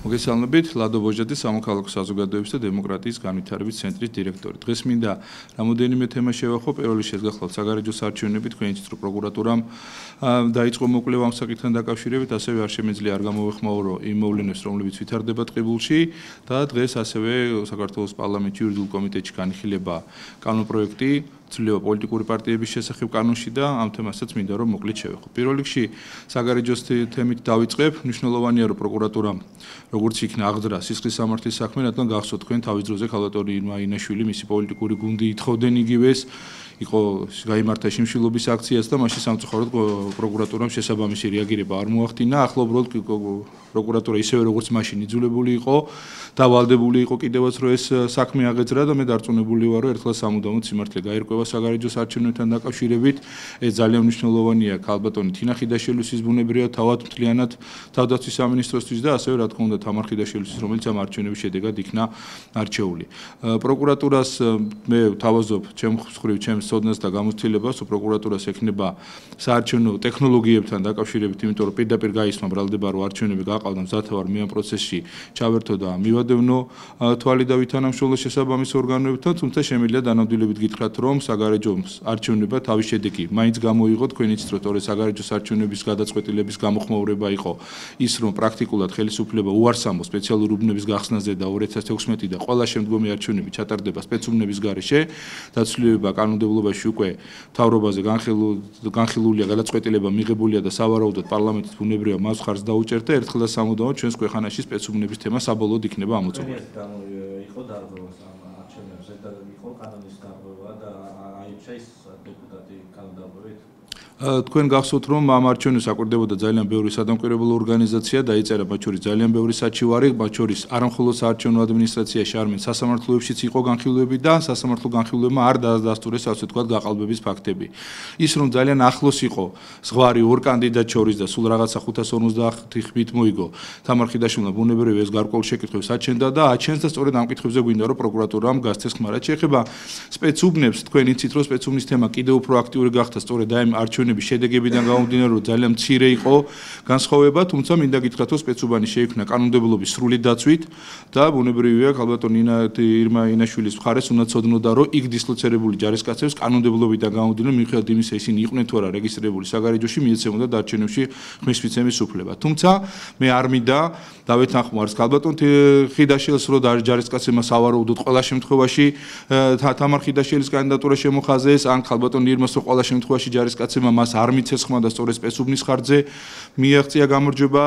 მოგესალმებით, ლადო ბოჟაძე, სამოქალაქო საზოგადოების და დემოკრატიის განვითარების ცენტრის დირექტორი. დღეს მინდა რამოდენიმე თემა შევახო. პირველი შეგახლავთ საგარეჯო საარჩევნები, თქვენი თვითონ პროკურატურამ დაიწყო მოკვლევა ამ საკითხთან დაკავშირებით, ასევე არ შემეძლია არ გამოვეხმაურო იმ მოვლენებს, რომლებიც ვითარდება ტყიბულში და დღეს ასევე საქართველოს პარლამენტის იურიდიულ კომიტეტში განიხილება კანონპროექტი ცვლილება პოლიტიკური პარტიების შესახებ კანონში და ამ თემასაც მინდა რომ მოკლედ შევეხო. პირველ რიგში საგარეჯოს თემით დავიწყებ. მნიშვნელოვანია რომ პროკურატურამ როგორც იქნა აღძრა სისხლის სამართლის საქმე, რადგან გახსოვთ თქვენ თავის დროზე ქალბატონი ირმა ინაშვილი მისი პოლიტიკური გუნდი ითხოვდნენ იგივეს იყო გაიმართა შიმშილობის აქციაც და მაშინ სამწუხაროდ პროკურატურამ შესაბამისი რეაგირება არ მოახდინა. ახლა უბრალოდ პროკურატურა ისევე როგორც მაშინ იძულებული იყო და ვალდებული იყო კიდევაც რომ ეს საქმე აღეძრა და მე დარწმუნებული ვარ რომ ერთხელ სამუდამოდ სიმართლე გაირკვევა საგარეჯოს არჩევნებთან დაკავშირებით. ეს ძალიან მნიშვნელოვანია ქალბატონი თინა ხიდაშვილის ბუნებრივად თავად მთლიანად თავდაცვის სამინისტროსთვის და ასევე რა თქმა უნდა თამარ ხიდაშვილის რომელიც ამ არჩევნების შედეგად იქნა არჩეული. პროკურატურას მე თავაზობ ჩემს სოდნას და გამოცდილებას პროკურატურას ექნება საარჩევნო ტექნოლოგიებთან დაკავშირებით, იმიტომ რომ პირდაპირ გაისმა ბრალდება რომ არჩევნები გაყავდა მზათავარ მე ამ პროცესში ჩავერთო და მივადევნო თვალი და ვითანამშრომლო შესაბამის ორგანოებთან, თუმცა შემიძლია დანამდვილებით გითხრათ რომ საგარეჯოს არჩევნება თავის შედეგი მაინც გამოიღო. თქვენ იცით რომ თორე საგარეჯოს არჩევნების გადაწყვეტილების გამოხმაურება იყო ის რომ პრაქტიკულად ხელისუფლება უარსამო სპეციალური უბნების გახსნაზე და 2016 და ყველა შემდგომი არჩევნები ჩატარდება სპეცუბნების გარეშე დაცვლილება კანონმდებლობაში უკვე მთავრობაზე განხილულია გადაწყვეტილება მიღებულია და სავარაუდოდ პარლამენტის ბუნებრივია მას ხარს დაუჭერდა. ერთხელ და სამუდამოდ ჩვენს ქვეყანაში სპეცუბნების თემა საბოლოოდ იქნება ამოწურული. იყო დარღვევა ამ არჩევნებზე და იყო კანონის დარღვევა და აირჩა ის დეპუტატი კანონდარღვევით. თქვენ გახსოვთ რომ ამ არჩევნებს აკვირდებოდა ძალიან ბევრი სადამკვირვებლო ორგანიზაცია, დაიწერა მათ შორის ძალიან ბევრი საჩივარი, მათ შორის არამხოლოდ საარჩევნო ადმინისტრაციაში, არამედ სასამართლოებშიც იყო განხილვები და სასამართლო განხილვებმა არ დაასტურეს ასე ვთქვათ გაყალბების ფაქტები. ის რომ ძალიან ახლოს იყო ზღვარი ორ კანდიდატ შორის და სულ რაღაცა 550 ხმით მოიგო თამარ ხიდაშვილმა ბუნებრივია ეს გარკვეულ შეკითხვებს აჩენდა და აჩენს და სწორედ ამ კითხვებზე გვინდა რომ პროკურატურამ გასცეს ხმა. რაც შეეხება სპეცუბნებს, თქვენ იცით რომ სპეცუბნის თემა კიდევ უფრო აქტიური გახდა სწორედ ამ არჩევნების შედეგებიდან გამომდინარე რომ ძალიან მცირე იყო განსხვავება, თუმცა მინდა გითხრათ რომ სპეცუბანი შეიქმნა კანონმდებლობის სრული დაცვით და ბუნებრივია ქალბატონი ირმა ინაშვილის მხარეს უნდა ცოდნოდა რომ იქ დისლოცირებული ჯარისკაცებს კანონმდებლობიდან გამომდინარე მიუხედავად იმისა ისინი იყვნენ თუ არა რეგისტრირებული საგარეჯოში მიეცემოდა დარჩენებში ხმის მიცემის უფლება. თუმცა მე არ მინდა დავეთანხმო ქალბატონ ხიდაშვილს რომ ჯარისკაცებმა სავარაუდოდ ყველა შემთხვევაში თამარ ხიდაშვილის კანდიდატურა შემოხაზეს ან ქალბატონ ირმას რომ ყველა შემთხვევაში ჯარისკაცებმა მას არ მიცეს ხმა და სწორედ სპეცუბნის ხარჯზე მიაღწია გამარჯვება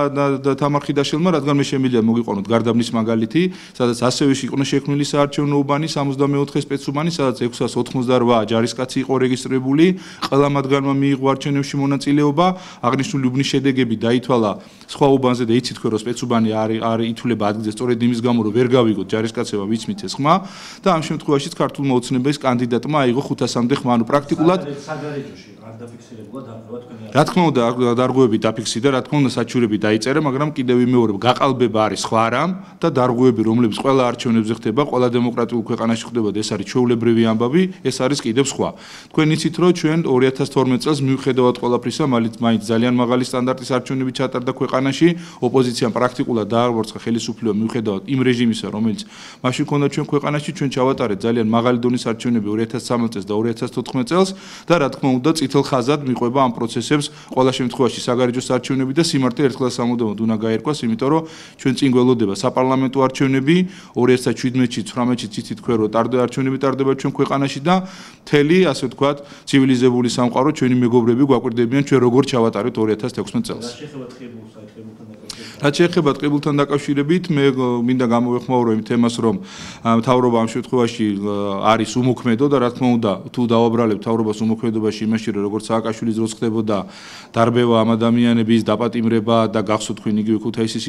და თამარ ხიდაშვილმა, რადგან მე შემიძლია მოგიყვანოთ გარდაბნის მაგალითი, სადაც ასევე იყო შექმნილი საარჩევნო უბანი 64 სპეცუბანი, სადაც 688 ჯარისკაცი იყო რეგისტრირებული, ყველა მათგანმა მიიღო არჩევნებში მონაწილეობა, აღნიშნული უბნის შედეგები დაითვალა სხვა უბანზე და იცით თქვენ რომ სპეცუბანი არ ითვლება ადგილზე სწორედ იმის გამო რომ ვერ გავიგოთ ჯარისკაცებმა ვიც მიცეს ხმა და ამ შემთხვევაშიც ქართულმა ოცნების კანდიდატმა აიღო 500-მდე ხმა, ანუ პრაქტიკულად საგარეჯოში არ დაფიქსირებულა დარღვევა თქვენ. რა თქმა უნდა დარღვევები დაფიქსირდა, რა თქმა უნდა საჩივრები დაიწერა, მაგრამ კიდევ ვიმეორებ გაყალბება არის სხვა რამ და დარღვევები რომლებიც ყველა არჩევნებზე ხდება, ყველა დემოკრატიულ ქვეყანაში ხდება და ეს არის ჩვეულებრივი ამბავი, ეს არის კიდევ სხვა. თქვენ იცით რომ ჩვენ 2012 წელს მიუხედავად ყველაფრისა მაინც ძალიან მაღალი სტანდარტის არჩევნები ჩატარდა ქვეყანაში, ოპოზიციამ პრაქტიკულად დააბრწყა ხელისუფლება მიუხედავად იმ რეჟიმისა, რომელიც მაშინ ჰქონდა ჩვენ ქვეყანაში, ჩვენ ჩავატარეთ ძალიან მაღალი დონის არჩევნები 2013 წელს და 2014 წელს და რა თქმა უნდა წითელ ხაზად მიყვება ამ პროცესებს ყველა შემთხვევაში საგარეჯოს არჩევნები და სიმართლე ერთხელ და სამუდამოდ უნდა გაერკვას, იმიტომ რომ ჩვენ წინ გველოდება საპარლამენტო არჩევნები 2017-ში, 18-ში იცით თქვენ რომ არჩევნები ტარდება ჩვენ ქვეყანაში და მთელი ასე ვთქვათ ცივილიზებული სამყარო ჩვენი მეგობრები გვაკვირდებიან ჩვენ როგორ ჩავატარეთ 2016 წელს. რაც შეეხება ტყიბულთან დაკავშირებით, მე მინდა გამოვეხმაურო იმ თემას, რომ მთავრობა ამ შემთხვევაში არის უმოქმედო და რა თქმა უნდა, თუ დავაბრალებთ მთავრობას უმოქმედობაში იმაში, რომ როგორც სააკაშვილის დროს ხდებოდა დარბევა ამ ადამიანების დაპატიმრება და გახსოვთ თქვენ იგივე ქუთაისის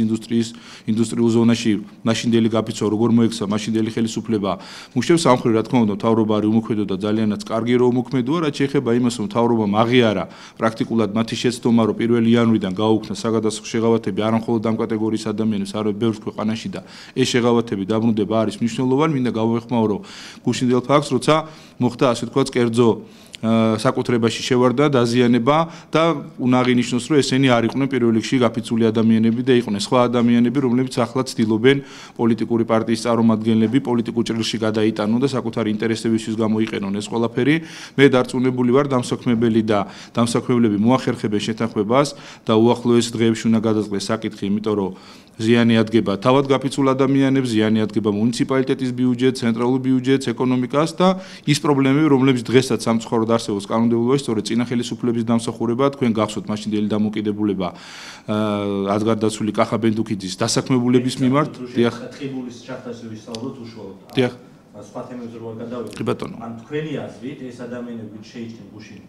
ინდუსტრიულ ზონაში მაშინდელი გაფიცვა როგორ მოექცა მაშინდელი ხელისუფლება მუშებს ამ მხრივ რა თქმა უნდა მთავრობა არის უმოქმედო და ძალიანაც კარგი რომ უმოქმედოა. რაც შეეხება იმას, რომ მთავრობამ აღიარა პრაქტიკულად მათი შეცდომა, რომ 1 იანვრიდან გააუქმნა საგადასახადო შეღავათები არამხოლოდ ამ კატეგორიის ადამიანებს, არამედ ბევრ ქვეყანაში და ეს შეღავათები დაბრუნდება არის მნიშვნელოვანი. მინდა გავეხმაურო გუშინდელ ფაქტს, როცა მოხდა ასე ვთქვათ კერძო საკუთრებაში შევარდა დაზიანება და უნდა აღინიშნოს, რომ ესენი არ იყვნენ პირველ რიგში გაფიცული ადამიანები და იყვნენ სხვა ადამიანები, რომლებიც ახლა ცდილობენ პოლიტიკური პარტიის წარმომადგენლები პოლიტიკურ ჭრილში გადაიტანონ და საკუთარი ინტერესებისთვის გამოიყენონ ეს ყველაფერი. მე დარწმუნებული ვარ, დამსაქმებელი და დამსაქმებლები მოახერხებენ შეთანხმებას და უახლოეს დღეებში უნდა გადაწყდეს საკითხი, იმიტომ რომ ზიანი ადგება თავად გაფიცულ ადამიანებს, ზიანი ადგება მუნიციპალიტეტის ბიუჯეტს, ცენტრალურ ბიუჯეტს, ეკონომიკას და ის პრობლემები, რომლებიც დღესაც სამწუხაროდ არსებობს კანონმდებლობაში, სწორედ წინა ხელისუფლების დამსახურება, თქვენ გახსოვთ მაშინდელი დამოუკიდებულება ადგარდაცული კახა ბენდუქიძის დასაქმებულების მიმართ. დიახ. ტყიბულის ჩახტას ვისაუბროთ უშუალოდ. დიახ. სხვა თემებზე რო გადავიდეთ. ბატონო. ან თქვენი აზრით ეს ადამიანები შეიჭრნენ გუშინ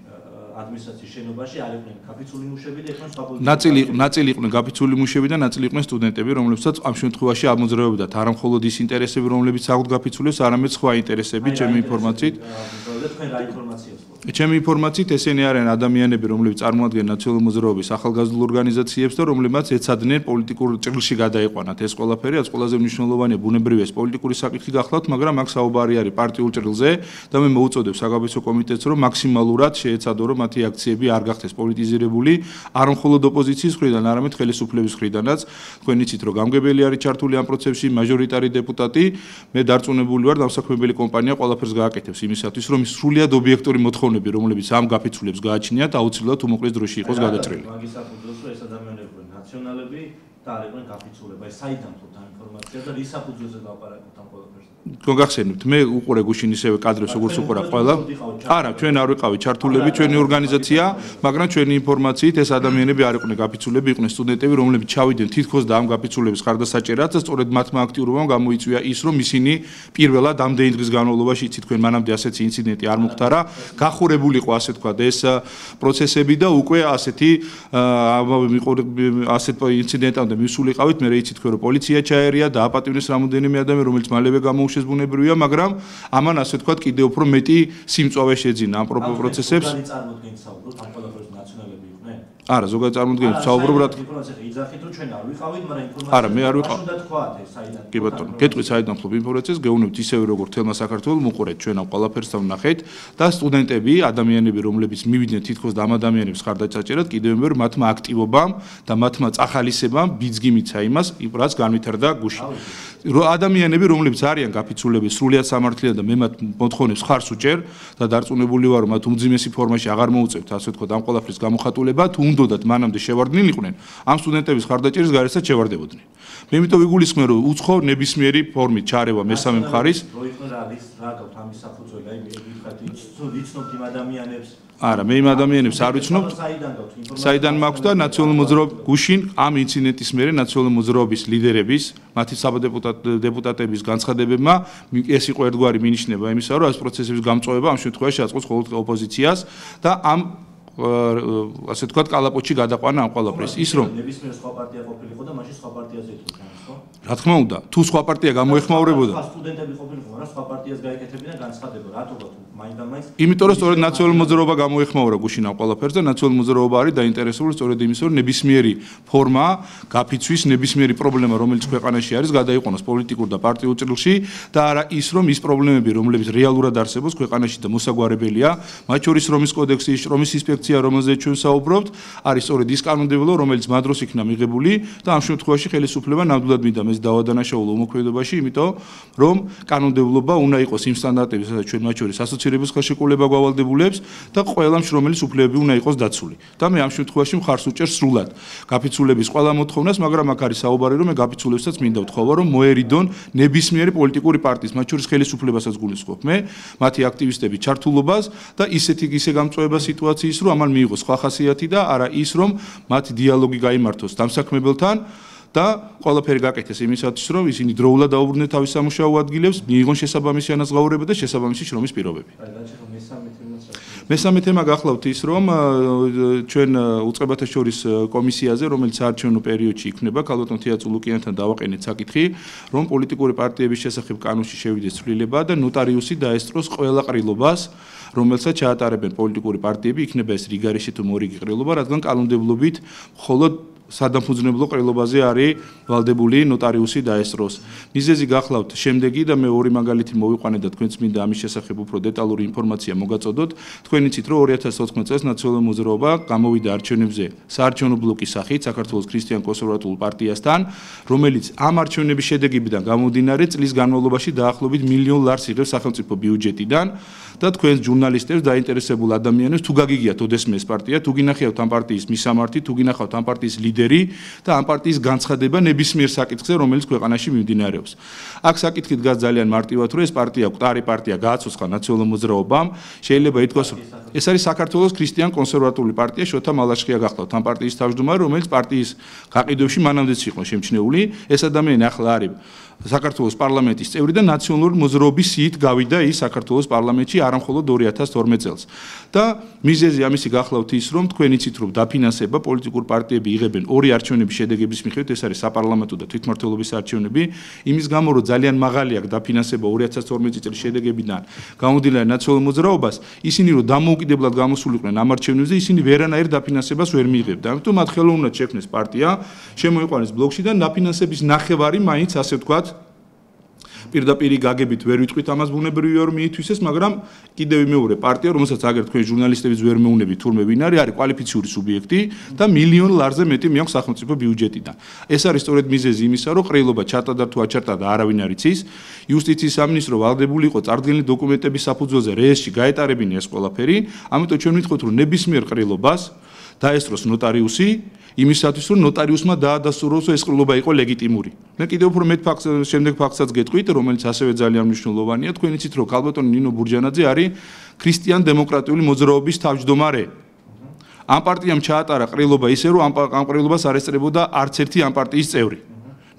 ადმინისტრაციის შენობაში არ იყვნენ გაფიცული მუშები და იყვნენ სხვა პოლიტიკოსები. ნაწილი იყვნენ გაფიცული მუშები და ნაწილი იყვნენ სტუდენტები, რომლებსაც ამ შემთხვევაში ამოძრავებდათ არა მხოლოდ ის ინტერესები, რომლებიც აქვთ გაფიცულებს, არამედ სხვა ინტერესები, ჩემი ინფორმაციით. თქვენ რა ინფორმაციას გქონდა? ჩემი ინფორმაციით ესენი არიან ადამიანები, რომლებიც წარმოადგენენ ნაციონალური მოძრაობის ახალგაზრდულ ორგანიზაციებს და რომლებმაც ეცადნენ პოლიტიკურ ჭრილში გადაიყვანათ ეს ყველაფერი, რაც ყველაზე მნიშვნელოვანია, ბუნებრივია ეს პოლიტიკური საკითხი გახლავთ, მაგრამ აქ საუბარი არის პარტიულ ჭრილზე და მე მოუწოდებ საგაბედო კომიტეტს, რომ მაქსიმალურად შეეცადო, რომ მათი აქციები არ გახდეს პოლიტიზირებული, არ მხოლოდ ოპოზიციის მხრიდან, არამედ ხელისუფლების მხრიდანაც. თქვენ იცით, რომ გამგებელი არის ჩართული ამ პროცესში, მაჟორიტარი დეპუტატი, მე დარწმუნებული ვარ, დამსაქმებელი კომპანია ყველაფერს გააკეთებს იმისათვის, რომ სრულიად ობიექტური მოთხოვნები, რომლებიც ამ გაფიცულებს გააჩნიათ, აუცილებლად უმოკლეს დროში იყოს გადაჭრილი. მაგის საფუძველზე, რომ ეს ადამიანები ნაციონალები და არ იყვნენ გაფიცულება. ეს საიდან თქო ამ ინფორმაციას და რის საფუძველზე დავაპარაკოთ ამ ყველაფერს? თქვენ გახსენებთ, მე უყურე გუშინ ისევე კადრებს, როგორც უყურა ყველა. არა, ჩვენ არ ვიყავით ჩართულები, ჩვენი ორგანიზაცია, მაგრამ ჩვენი ინფორმაციით ეს ადამიანები არ იყვნენ გაფიცულები, იყვნენ სტუდენტები, რომლებიც ჩავიდნენ თითქოს და ამ გაფიცულების ხარდასაჭერად და სწორედ მათმა აქტიურობამ გამოიწვია ის, რომ ისინი პირველად ამდენი დღის განმავლობაში, იცით, თქვენ მანამდე ასეთი ინციდენტი არ მოხდარა, გახურებულიყო ასე თქვა ეს პროცესები და უკვე ასეთი ასეთ ინციდენტამდე მისულიყავით, მე იცით, თქვენ რომ პოლიცია ჩაერია და აპატივნეს რამოდენიმე ადამიანი, რომელიც მალევე გამოუშვეს ბუნებრივია, მაგრამ ამან ასე თქვა კიდევ უფრო მეტი სიმწვავე შეძინა ამ პროცესებს. ზოგადად წარმოდგენით საუბრობთ, ამ ყველაფერს ნაციონალები იყვნენ? არა, ზოგადად წარმოდგენით საუბრობ რა ინფორმაცია იძახით, რომ ჩვენ არ ვიყავით, მაგრამ ინფორმაცია არა, მე არ ვიყავ. უნდა თქვათ ეს საიდან. კი ბატონო, გეტყვით საიდან ვფლობ ინფორმაციას, გეუბნებთ ისევე როგორც თელმა საქართველოს მოყურეთ ჩვენ ამ ყველაფერს და ვნახეთ და სტუდენტები, ადამიანები, რომლებიც მივიდნენ თითქოს და ამ ადამიანებს ხარდაჭერად, კიდევ მე მათმა აქტივობამ და მათმა წახალისებამ ბიძგიმიცა იმას, რაც განვითარდა გუშინ. ადამიანები, რომლებიც არიან გაფიცულები, სრულიად სამართლიან და მე მათ მოთხოვნებს ხარს უჭერ და დარწმუნებული ვარ, რომ მათ უმძიმესი ფორმაში აღარ მოუწევთ, ასე ვთქვათ, ამ ყველაფრის გამოხატულება, თუ უნდათ მანამდე შევარდნილიყვნენ, ამ სტუდენტების ხარდაჭერის გარეშეც შევარდებოდნენ. მე იმიტომ ვიგულისხმე, რომ უცხო ნებისმიერი ფორმით ჩარევა მესამე მხარის რო იყო რა გაქვთ ამის საფუძველი, აი ვიცნობთ იმ ადამიანებს. არა, მე იმ ადამიანებს არ ვიცნობ. საიდან მაქვს და ნაციონალური მოძრაობის გუშინ ამ ინციდენტის მერე ნაციონალური მოძრაობის ლიდერების, მათი დეპუტატების განცხადებებმა ეს იყო ერთგვარი მინიშნება იმისა, რომ ეს პროცესების გამწვავება ამ შემთხვევაში აწყობს მხოლოდ ოპოზიციას და ამ ასე ვთქვათ, კალაპოტში გადაყვანა ამ ყველაფრის. ის რომ ნებისმიერ სხვა პარტია ყოფილიყო და მაშინ სხვა პარტიაზე ეთქვა, ხო? რა თქმა უნდა, თუ სხვა პარტია გამოეხმაურებოდა. სტუდენტები ყოფილიყო, მაგრამ სხვა პარტიას გაეკეთებინა განცხადება, რატო მაინდა-მაინც? იმიტომ რომ სწორედ ნაციონალური მოძრაობა გამოეხმაურა გუშინ ამ ყველაფერს და ნაციონალური მოძრაობა არის დაინტერესებული სწორედ იმისო, რომ ნებისმიერი ფორმა გაფიცვის, ნებისმიერი პრობლემა, რომელიც ქვეყანაში არის, გადაიყვანოს პოლიტიკურ და პარტიულ ჭრილში და არა ის, რომ ის პრობლემები, რომლებიც რეალურად არსებობს ქვეყანაში და მოსაგვარებელია, მათ შორის რომის კოდექსი, რომის ინსპექცია, რომელზეც ჩვენ საუბრობთ, არის სწორედ ის კანონმდებლობა, რომელიც მადროს იქნა მიღებული და ამ შემთხვევაში ხელისუფლება ნამდვილად მინდა ეს დაავადანაშაულო უმოქმედობაში, იმიტომ რომ კანონმდებლობა უნდა იყოს იმ სტანდარტების, სადაც ჩვენ მათ შორის ასოცირების ხელშეკრულება გავალდებულებს და ყველა მშრომელის უფლებები უნდა იყოს დაცული. და მე ამ შემთხვევაში მხარს უჭერ სრულად გაფიცულების ყველა მოთხოვნას, მაგრამ აქ არის საუბარი, რომ მე გაფიცულებსაც მინდა ვთხოვა, რომ მოერიდონ ნებისმიერი პოლიტიკური პარტიის, მათ შორის ხელისუფლებასაც გულისხმობ მე, მათი აქტივისტების ჩართულობას და ისე გამწვავება სიტუაციის, რომ ამან მიიღოს სხვა ხასიათი და არა ის, რომ მათი დიალოგი გაიმართოს დამსაქმებელთან და ყველაფერი გაკეთეს იმისათვის, რომ ისინი დროულად დაუბრუნდნენ თავის სამუშაო ადგილებს, მიიღონ შესაბამისი ანაზღაურება და შესაბამისი შრომის პირობები. მესამე თემა გახლავთ ის, რომ ჩვენ უწყებათა შორის კომისიაზე, რომელიც საარჩევნო პერიოდში იქნება, ქალბატონ თეატრულუკიანთან დავაყენეთ საკითხი, რომ პოლიტიკური პარტიების შესახებ კანონში შევიდეს ცვლილება და ნოტარიუსი დაესწროს ყველა ყრილობას, რომელსაც ჩაატარებენ პოლიტიკური პარტიები, იქნება ეს რიგარიში თუ მორიგი ყრილობა, რადგან კანონმდებლობით მხოლოდ სადამფუძნებლო ყრილობაზე არის ვალდებული ნოტარიუსი დაესწროს. მიზეზი გახლავთ შემდეგი და მე ორი მაგალითი მოვიყვანე და თქვენც მინდა ამის შესახებ უფრო დეტალური ინფორმაცია მოგაწოდოთ. თქვენ იცით, რომ 2014 წელს ნაციონალური მოძრაობა გამოვიდა არჩევნებზე საარჩევნო ბლოკის სახით საქართველოს ქრისტიან-კონსერვატულ პარტიასთან, რომელიც ამ არჩევნების შედეგებიდან გამომდინარე წლის განმავლობაში დაახლოებით $1 მილიონ იღებს სახელმწიფო ბიუჯეტიდან და თქვენ ჟურნალისტებს დაინტერესებულ ადამიანებს თუ გაგიგიათ ოდესმე ეს პარტია, თუ გინახავთ ამ პარტიის მისამართი, თუ გინახავთ ამ პარტიის ლიდერი და ამ პარტიის განცხადება ნებისმიერ საკითხზე, რომელიც ქვეყანაში მიმდინარეობს. აქ საკითხი დგას ძალიან მარტივად, რომ ეს პარტია, მკვდარი პარტია გააცოცხლა ნაციონალურ მოძრაობამ, შეიძლება ითქვას, რომ ეს არის საქართველოს ქრისტიან-კონსერვატული პარტია, შოთა მალაშხია გახლავთ ამ პარტიის თავმჯდომარე, რომელიც პარტიის გაყიდვებში მანამდეც იყო შემჩნეული. ეს ადამიანი ახლა არის საქართველოს პარლამენტის წევრი და ნაციონალური მოძრაობის სიით გავიდა ის საქართველოს პარლამენტში არამხოლოდ 2012 წელს. და მიზეზი ამისი გახლავთ ის, რომ თქვენ იცით, რომ დაფინანსება პოლიტიკურ პარტიები იღებენ ორი არჩევნების შედეგების მიხედვით, ეს არის საპარლამენტო და თვითმმართველობის არჩევნები, იმის გამო, რომ ძალიან მაღალი აქვს დაფინანსება 2012 წლის შედეგებიდან გამომდინარე ნაციონალურ მოძრაობას, ისინი რომ დამოუკიდებლად გამოსულიყვნენ ამ არჩევნებზე, ისინი ვერანაირ დაფინანსებას ვერ მიიღებდა. ამიტომ მათ ხელოვნურად შექმნეს პარტია, შემოიყვანეს ბლოკში და დაფინანსების ნახევარი მაინც ასე ვთქვათ პირდაპირ გაგებით ვერ ვიტყვით ამას ბუნებრივი არ მიითვისეს, მაგრამ კიდევ მეორე პარტია, რომელსაც აგერ თქვენ ჟურნალისტებიც ვერ მეუნებით თურმე ვინ არის კვალიფიციური სუბიექტი და $1 მილიონ მეტი მიაქვს სახელმწიფო ბიუჯეტიდან. ეს არის სწორედ მიზეზი იმისა, რომ ყრილობა ჩატარდა თუ აჩატარდა და არავინ არ იცის. იუსტიციის სამინისტრო ვალდებული იყო წარდგენილი დოკუმენტების საფუძველზე რეესში გაეტარებინა ეს ყველაფერი, ამიტომ ჩვენ ვიტყვით, რომ ნებისმიერ ყრილობას დაესწროს ნოტარიუსი იმისათვის, რომ ნოტარიუსმა დაადასტუროს, რომ ეს ყრილობა იყო ლეგიტიმური. მე კიდევ უფრო მეტ შემდეგ ფაქტსაც გეტყვით, რომელიც ასევე ძალიან მნიშვნელოვანია. თქვენ იცით, რომ ქალბატონი ნინო ბურჯანაძე არის ქრისტიან-დემოკრატიული მოძრაობის თავმჯდომარე. ამ პარტიამ ჩაატარა ყრილობა ისე, რომ ამ ყრილობას არ ესწრებოდა არც ერთი ამ პარტიის წევრი.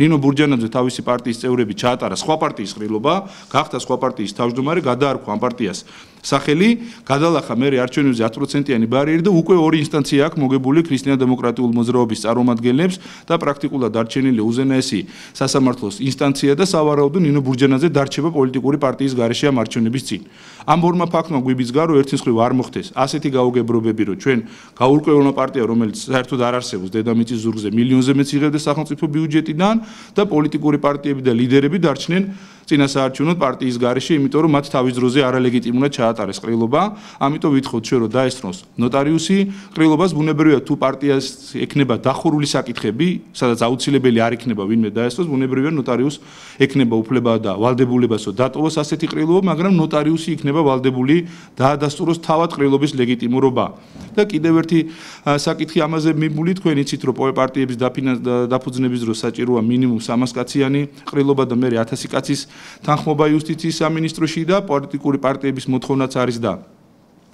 ნინო ბურჯანაძე თავისი პარტიის წევრები ჩაატარა სხვა პარტიის ყრილობა, გახდა სხვა პარტიის თავმჯდომარე, გადაარქვა ამ პარტიას სახელი, გადალახა მერე არჩევნებზე 10%-იანი ბარიერი და უკვე ორი ინსტანცია აქვს მოგებული ქრისტიან-დემოკრატიული მოძრაობის წარმომადგენლებს და პრაქტიკულად არჩენილი უზენაესი სასამართლოს ინსტანცია და სავარაუდო ნინო ბურჯანაძე დარჩება პოლიტიკური პარტიის გარეშე ამ არჩევნების წინ. ამ ორმა ფაქტმა გვიბიძგა, რომ ერთის მხრივ არ მოხდეს ასეთი გაუგებრობები, რომ ჩვენ გაურკვევლმა პარტია, რომელიც საერთოდ არ არსებობს დედამიწის ზურგზე, მილიონზე მეტ იღებდეს სახელმწიფო ბიუჯეტიდან და პოლიტიკური პარტიები და ლიდერები დარჩნენ წინასაარჩევნო პარტიის გარეშე, იმიტომ რომ მათ თავის დროზე არალეგიტიმურად ჩაატარეს ყრილობა. ამიტომ ვითხოვთ ჩვენ, რომ დაესწროს ნოტარიუსი ყრილობას. ბუნებრივია თუ პარტიას ექნება დახურული საკითხები, სადაც აუცილებელი არ იქნება ვინმე დაესწროს, ბუნებრივია ნოტარიუსს ექნება უფლება და ვალდებულებასო დატოვოს ასეთი ყრილობა, მაგრამ ნოტარიუსი იქნება ვალდებული დაადასტუროს თავად ყრილობის ლეგიტიმურობა. და კიდევ ერთი საკითხი ამაზე მიმული, თქვენ იცით, რომ პარტიების დაფუძნების დროს საჭიროა მინიმუმ 300 კაციანი ყრილობა და მერე 1000 კაცის თანხმობა იუსტიციის სამინისტროში და პოლიტიკური პარტიების მოთხოვნაც არის და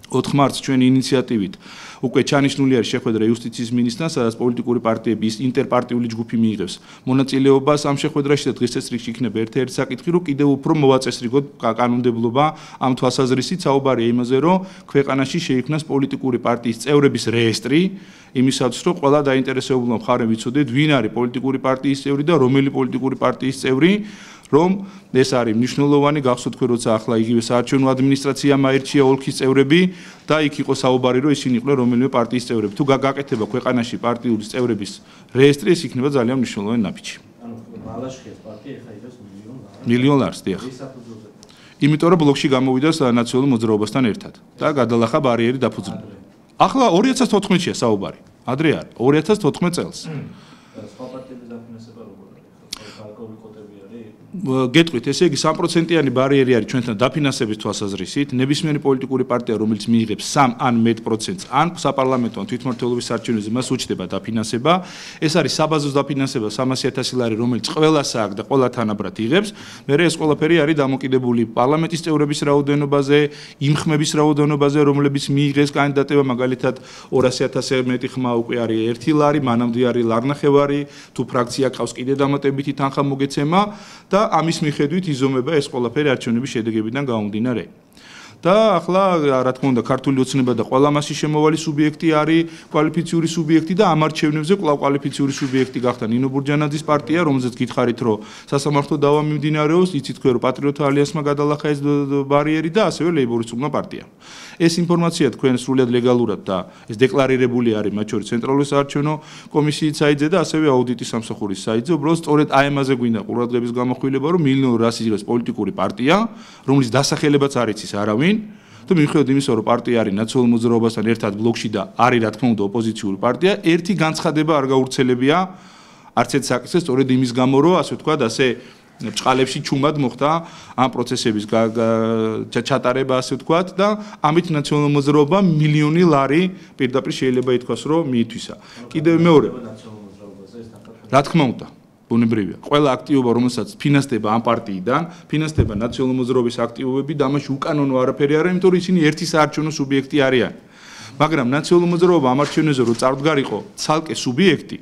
4 მარტს ჩვენი ინიციატივით უკვე ჩანიშნული არის შეხვედრა იუსტიციის მინისტრთან, სადაც პოლიტიკური პარტიების ინტერპარტიული ჯგუფი მიიღებს მონაწილეობას ამ შეხვედრაში და დღეს წესრიგში იქნება ერთ-ერთი საკითხი, რომ კიდევ უფრო მოვაწესრიგოთ კანონმდებლობა ამ თვალსაზრისით. საუბარია იმაზე, რომ ქვეყანაში შეიქმნას პოლიტიკური პარტიის წევრების რეესტრი, იმისათვის, რომ ყველა დაინტერესებულმა მხარემ იცოდეთ, ვინ არის პოლიტიკური პარტიის წევრი და რომელი პოლიტიკური პარტიის წევრი, რომ ეს არის მნიშვნელოვანი. გახსოვთ თქვენ, როცა ახლა იგივე საარჩევნო ადმინისტრაციამ აირჩია ოლქის წევრები და იქ იყო საუბარი, რომ ისინი იყვნენ რომელიმე პარტიის წევრები. თუ გაკეთება ქვეყანაში პარტიული წევრების რეესტრი, ეს იქნება ძალიან მნიშვნელოვანი ნაბიჯი. ანუ მალაშხიას პარტია ეხა იღებს მილიონ ლარს, დიახ. იმიტომ რომ ბლოკში გამოვიდა ნაციონალურ მოძრაობასთან ერთად და გადალახა ბარიერი დაფუძნდა. ახლა 2014-ია საუბარი. ადრე არ, 2014 წელს. სხვა პარტიების დაფინანსება როგორ არის? გარკვეული კოტები არის? გეტყვით, ესე იგი 3%-იანი ბარიერი არის ჩვენთან დაფინანსების თვალსაზრისით. ნებისმიერი პოლიტიკური პარტია, რომელიც მიიღებს 3 ან მეტ პროცენტს, ან საპარლამენტო ან თვითმმართველობის არჩევნებზე მას უჩნდება დაფინანსება. ეს არის საბაზო დაფინანსება 300.000 ლარი, რომელიც ყველას აქვს და ყველა თანაბრად იღებს. მერე ეს ყველაფერი არის დამოკიდებული პარლამენტის წევრების რაოდენობაზე, იმ ხმების რაოდენობაზე, რომლებიც მიიღეს კანდიდატება, მაგალითად 200.000 მეტი ხმა უკვე არის 1 ლარი, მანამდე არის ლარნახევარი, თუ ფრაქცია ყავს კიდე დამატებითი თანხა მოგეცემა და ამის მიხედვით იზომება ეს ყველაფერი არჩევნების შედეგებიდან გამომდინარე. და ახლა რა თქმა უნდა ქართული ოცნება და ყველა მასში შემოვალი სუბიექტი არის კვალიფიციური სუბიექტი და ამ არჩევნებზე კვლავ კვალიფიციური სუბიექტი გახდა ნინო ბურჯანაძის პარტია, რომელზეც გითხარით, რომ სასამართლო დავა მიმდინარეობს, იცით თქვენ რომ პატრიოტთა ალიანსმა გადალახა ეს ბარიერი და ასევე ლეიბორისტულმა პარტიამ. ეს ინფორმაცია თქვენ სრულად ლეგალურად და ეს დეკლარირებული არის მათ შორის ცენტრალური საარჩევნო კომისიის საიტზე და ასევე აუდიტის სამსახურის საიტზე. უბრალოდ სწორედ აი ამაზე გვინდა ყურადღების გამახვილება, რომ მილიონი რას იღებს პოლიტიკური პარტია, რომლის დასახელებაც არ იცის არავინ. და მიუხედავად იმისა, რომ პარტია არის ნაციონალურ მოძრაობასთან ერთად ბლოკში და არის რა თქმა უნდა ოპოზიციური პარტია, ერთი განცხადება არ გაურცელებია არც ერთ საკითხზე, სწორედ იმის გამო, რომ ასე ვთქვათ, ასე ჭყალებში ჩუმად მოხდა ამ პროცესების ჩატარება, ასე ვთქვათ და ამით ნაციონალურ მოძრაობამ მილიონი ლარი პირდაპირ შეიძლება ითქვას, რომ მიითვისა. კიდევ მეორე რა თქმა უნდა ბუნებრივია. ყველა აქტივობა, რომელსაც ფინანსდება ამ პარტიიდან, ფინანსდება ნაციონალური მოძრაობის აქტივობები და ამაში უკანონო არაფერი არ არის, იმიტომ რომ ისინი ერთი საარჩევნო სუბიექტი არიან. მაგრამ ნაციონალური მოძრაობა ამ არჩევნებზე რო წარდგარიყო ცალკე სუბიექტი,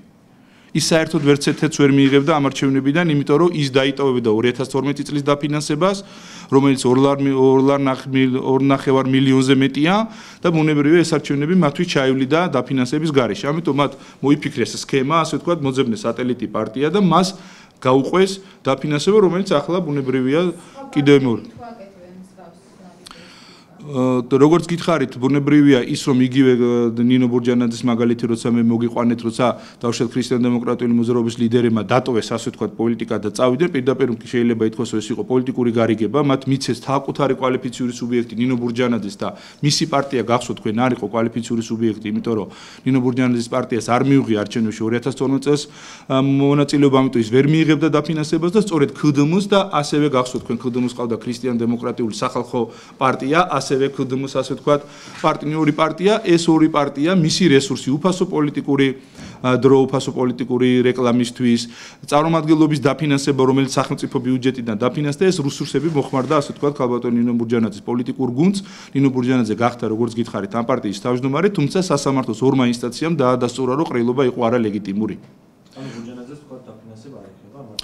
ის საერთოდ ვერც ერთ-ერთს ვერ მიიღებდა ამ არჩევნებიდან, იმიტომ რომ ის დაიტოვებდა 2012 წლის დაფინანსებას, რომელიც 2.5 მილიონზე მეტია და ბუნებრივია ეს არჩევნები მათთვის ჩაივლიდა დაფინანსების გარეშე. ამიტომ მათ მოიფიქრეს სქემა, ასე ვთქვათ, მოძებნეს სატელიტი პარტია და მას გაუყვეს დაფინანსება, რომელიც ახლა ბუნებრივია კიდევ მეორე. როგორც გითხარით, ბუნებრივია ის, რომ იგივე ნინო ბურჯანაძის მაგალითი, როცა მე მოგიყვანეთ, როცა დავუშვათ ქრისტიან-დემოკრატიული მოძრაობის ლიდერებმა დატოვეს, ასე ვთქვათ, პოლიტიკა და წავიდნენ, პირდაპირ შეიძლება ითქვას, რომ ეს იყო პოლიტიკური გარიგება, მათ მიცეს თავკუთარი კვალიფიციური სუბიექტი ნინო ბურჯანაძის და მისი პარტია გახსოვთ თქვენ არ იყო კვალიფიციური სუბიექტი, იმიტომ რომ ნინო ბურჯანაძის პარტიას არ მიუღია არჩევნებში 2012 წელს მონაწილეობა, ამიტომ ის ვერ მიიღებდა დაფინანსებას და სწორედ ქდმ-ს და ასევე გახსოვთ თქვენ ქდმ-ს ყავდა ქრისტიან-დემოკრატიული სახალხო პარტია, ასევე ქდმ-ს ასე ვთქვათ, პარტნიორი პარტია, ეს ორი პარტია მისი რესურსი, უფასო პოლიტიკური დრო, უფასო პოლიტიკური რეკლამისთვის, წარმომადგენლობის დაფინანსება, რომელიც სახელმწიფო ბიუჯეტიდან დაფინანსდა, ეს რესურსები მოხმარდა, ასე ვთქვათ, ქალბატონ ნინო ბურჯანაძის პოლიტიკურ გუნდს. ნინო ბურჯანაძე გახდა, როგორც გითხარით, ამ პარტიის თავმჯდომარე, თუმცა სასამართლოს ორმა ინსტანციამ დაადასტურა, რომ ყრილობა იყო არალეგიტიმური. ანუ ბურჯანაძეს თქვა დაფინანსება არ იქნება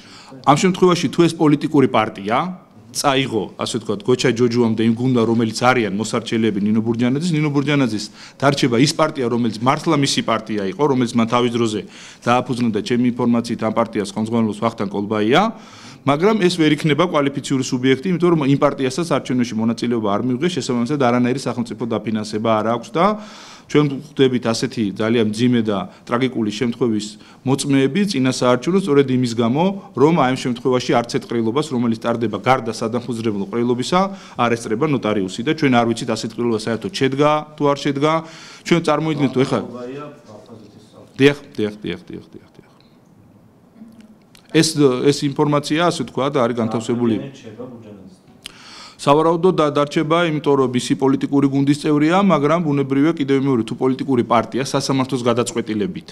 ამ შემთხვევაში თუ ეს პოლიტიკური პარტია წაიღო, ასე ვთქვათ, გოჩა ჯოჯუამ და იმ გუნდმა, რომელიც არიან მოსარჩელეები ნინო ბურჯანაძის დარჩება ის პარტია, რომელიც მართლა მისი პარტია იყო, რომელიც მან თავის დროზე დააფუძნა და ჩემი ინფორმაციით ამ პარტიას ხელმძღვანელობს ვახტანგ კოლბაია, მაგრამ ეს ვერ იქნება კვალიფიციური სუბიექტი, იმიტომ რომ იმ პარტიასაც არჩევნებში მონაწილეობა არ მიუღეს, შესაბამისად არანაირი სახელმწიფო დაფინანსება არ აქვს და ჩვენ ვხვდებით ასეთი ძალიან მძიმე და ტრაგიკული შემთხვევის მოწმეები წინა საარჩევნო სწორედ იმის გამო, რომ აი ამ შემთხვევაში არც ერთ ყრილობას, რომელიც ტარდება გარდა სადამხუძრებლო ყრილობისა, არ ესწრება ნოტარიუსი და ჩვენ არ ვიცით ასეთ ყრილობა საერთოდ შედგა თუ არ შედგა. ჩვენ წარმოიდგინეთ თუ ეხლა დიახ. ეს ინფორმაცია, ასე ვთქვათ, არის განთავსებული. სავარაუდოდ დარჩება, იმიტომ რომ მისი პოლიტიკური გუნდის წევრია, მაგრამ ბუნებრივია კიდევ მეორე თუ პოლიტიკური პარტია სასამართლოს გადაწყვეტილებით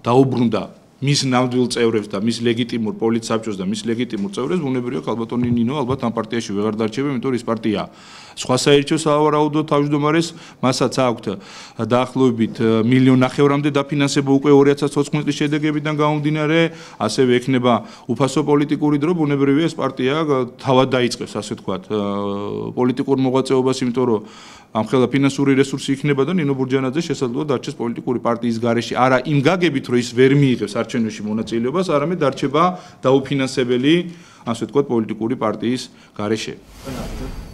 დაუბრუნდა მის ნამდვილ წევრებს და მის ლეგიტიმურ პოლიტსაბჭოს და მის ლეგიტიმურ წევრებს, ბუნებრივია ქალბატონი ნინო ალბათ ამ პარტიაში ვეღარ დარჩება, იმიტომ რომ ის პარტია სხვა საერთო სავარაუდო თავმჯდომარეს, მასაც აქვთ დაახლოებით 1.5 მილიონამდე დაფინანსება უკვე 2014 წლის შედეგებიდან გამომდინარე, ასევე ექნება უფასო პოლიტიკური დრო, ბუნებრივია ეს პარტია თავად დაიწყებს, ასე ვთქვათ, პოლიტიკურ მოღვაწეობას, იმიტომ რომ ამხელა ფინანსური რესურსი იქნება და ნინო ბურჯანაძე შესაძლოა დარჩეს პოლიტიკური პარტიის გარეშე, არა იმ გაგებით, რომ ის ვერ მიიღებს არჩევნებში მონაწილეობას, არამედ დარჩება დაუფინანსებელი, ასე ვთქვათ, პოლიტიკური პარტიის გარეშე.